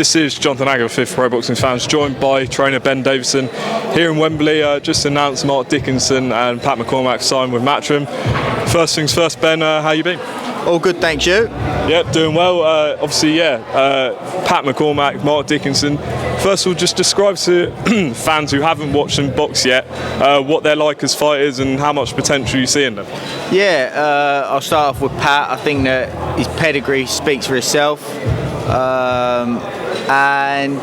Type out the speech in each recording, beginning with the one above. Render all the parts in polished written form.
This is Jonathan Agger, Fifth Pro Boxing Fans, joined by trainer Ben Davison here in Wembley. Just announced Mark Dickinson and Pat McCormack signed with Matchroom. First things first, Ben, how you been? All good, thanks you. Yep, doing well. Pat McCormack, Mark Dickinson. First of all, just describe to fans who haven't watched them box yet what they're like as fighters and how much potential you see in them. Yeah, I'll start off with Pat. I think that his pedigree speaks for itself. And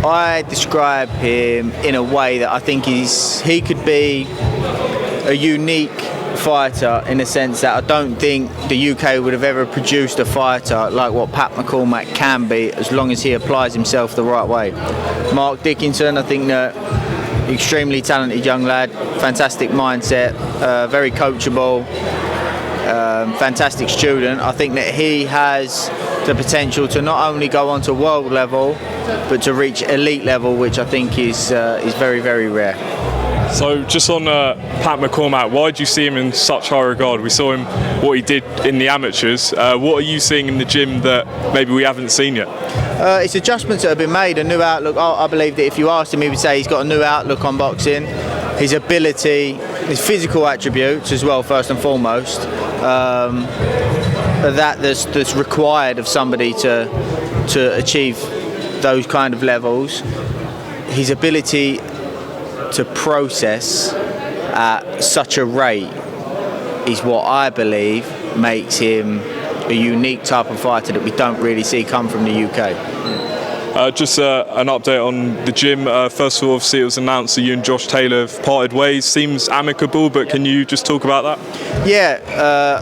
I describe him in a way that I think he could be a unique fighter in the sense that I don't think the UK would have ever produced a fighter like what Pat McCormack can be, as long as he applies himself the right way. Mark Dickinson, I think that extremely talented young lad, fantastic mindset, very coachable, fantastic student. I think that he has the potential to not only go on to world level but to reach elite level, which I think is very, very rare. So just on Pat McCormack, why do you see him in such high regard? We saw him, what he did in the amateurs. What are you seeing in the gym that maybe we haven't seen yet? It's adjustments that have been made, a new outlook. I believe that if you asked him, he would say he's got a new outlook on boxing. His ability, his physical attributes as well, first and foremost, that's required of somebody to achieve those kind of levels. His ability to process at such a rate is what I believe makes him a unique type of fighter that we don't really see come from the UK. Just an update on the gym. First of all, obviously it was announced that you and Josh Taylor have parted ways. Seems amicable, but can you just talk about that? Yeah,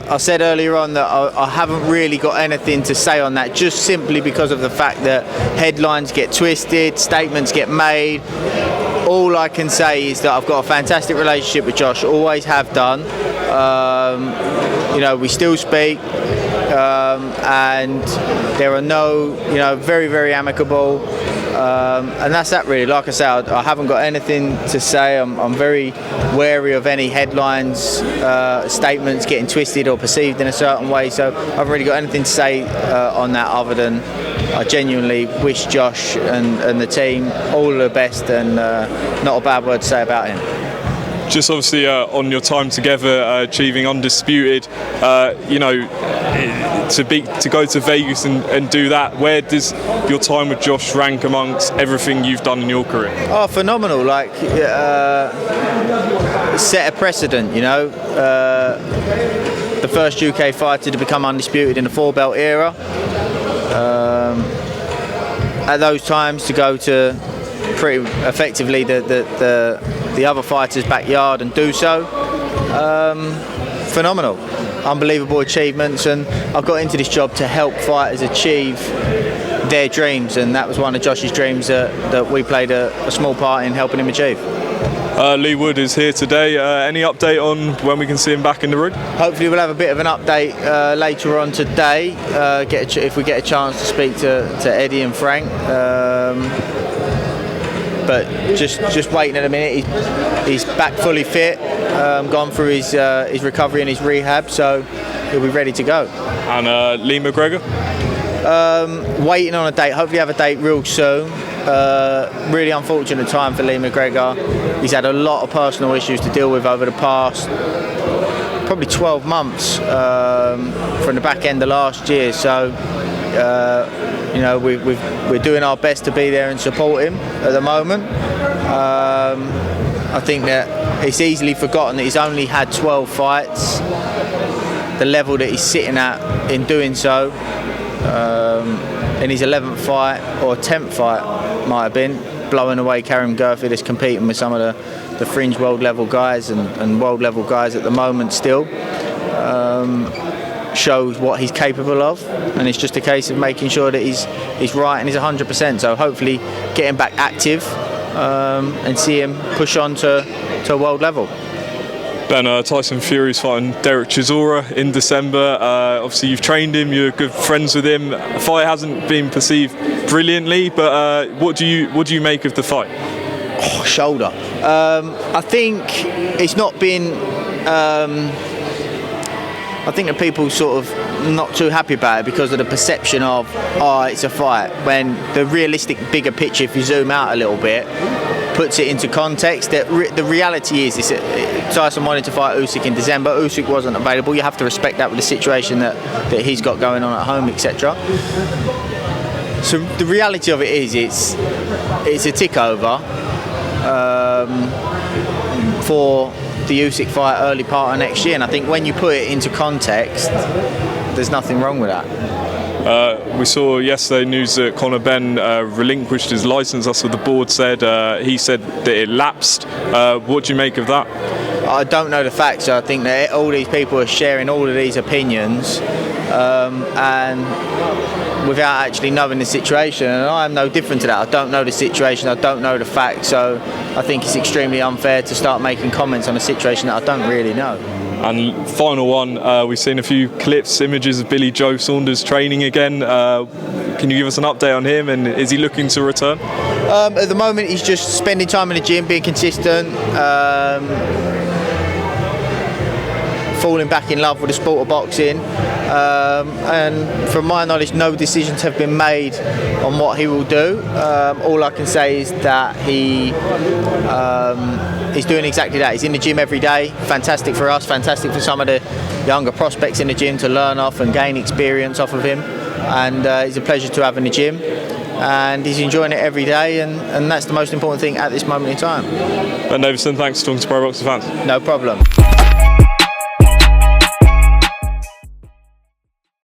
I said earlier on that I haven't really got anything to say on that, just simply because of the fact that headlines get twisted, statements get made. All I can say is that I've got a fantastic relationship with Josh, always have done. We still speak, and there are no, very, very amicable, and that's that really. Like I say, I haven't got anything to say. I'm very wary of any headlines, statements getting twisted or perceived in a certain way, so I haven't really got anything to say on that other than I genuinely wish Josh and the team all the best, and not a bad word to say about him. Just obviously on your time together, achieving undisputed, to go to Vegas and do that, where does your time with Josh rank amongst everything you've done in your career? Oh, phenomenal! Set a precedent, the first UK fighter to become undisputed in the four-belt era. At those times, to go to pretty effectively the other fighters' backyard and do so, phenomenal, unbelievable achievements. And I got into this job to help fighters achieve their dreams, and that was one of Josh's dreams that we played a small part in helping him achieve. Lee Wood is here today. Any update on when we can see him back in the ring? Hopefully we'll have a bit of an update later on today, if we get a chance to speak to Eddie and Frank. But just waiting at a minute. He's back fully fit, gone through his recovery and his rehab, so he'll be ready to go. And Lee McGregor? Waiting on a date. Hopefully have a date real soon. Really unfortunate time for Lee McGregor. He's had a lot of personal issues to deal with over the past probably 12 months from the back end of last year. So we're doing our best to be there and support him at the moment. I think that it's easily forgotten that he's only had 12 fights. The level that he's sitting at in doing so, in his 11th fight or 10th fight might have been, blowing away Karen Gurfield, is competing with some of the fringe world level guys and world level guys at the moment still. Shows what he's capable of, and it's just a case of making sure that he's right and he's 100%. So hopefully get him back active and see him push on to world level. Ben, Tyson Fury is fighting Derek Chisora in December. Obviously you've trained him, you're good friends with him. The fight hasn't been perceived brilliantly, but what do you make of the fight? Shoulder. I think it's not been. I think that people sort of not too happy about it because of the perception of, oh, it's a fight, when the realistic bigger picture, if you zoom out a little bit, puts it into context. That the reality is Tyson wanted to fight Usyk in December. Usyk wasn't available. You have to respect that with the situation that he's got going on at home, etc. So the reality of it is it's a tick over for the Usyk fight early part of next year, and I think when you put it into context, there's nothing wrong with that. We saw yesterday news that Conor Benn relinquished his licence. That's what the board said. He said that it lapsed. What do you make of that? I don't know the facts. I think that all these people are sharing all of these opinions and without actually knowing the situation, and I'm no different to that. I don't know the situation, I don't know the facts, so I think it's extremely unfair to start making comments on a situation that I don't really know. And final one, we've seen a few clips, images of Joe Saunders training again. Can you give us an update on him, and is he looking to return? At the moment he's just spending time in the gym, being consistent, falling back in love with the sport of boxing, and from my knowledge no decisions have been made on what he will do. All I can say is that he's doing exactly that. He's in the gym every day. Fantastic for us, fantastic for some of the younger prospects in the gym to learn off and gain experience off of him, and it's a pleasure to have in the gym, and he's enjoying it every day, and that's the most important thing at this moment in time. Ben Davison, thanks for talking to Pro Boxing Fans. No problem.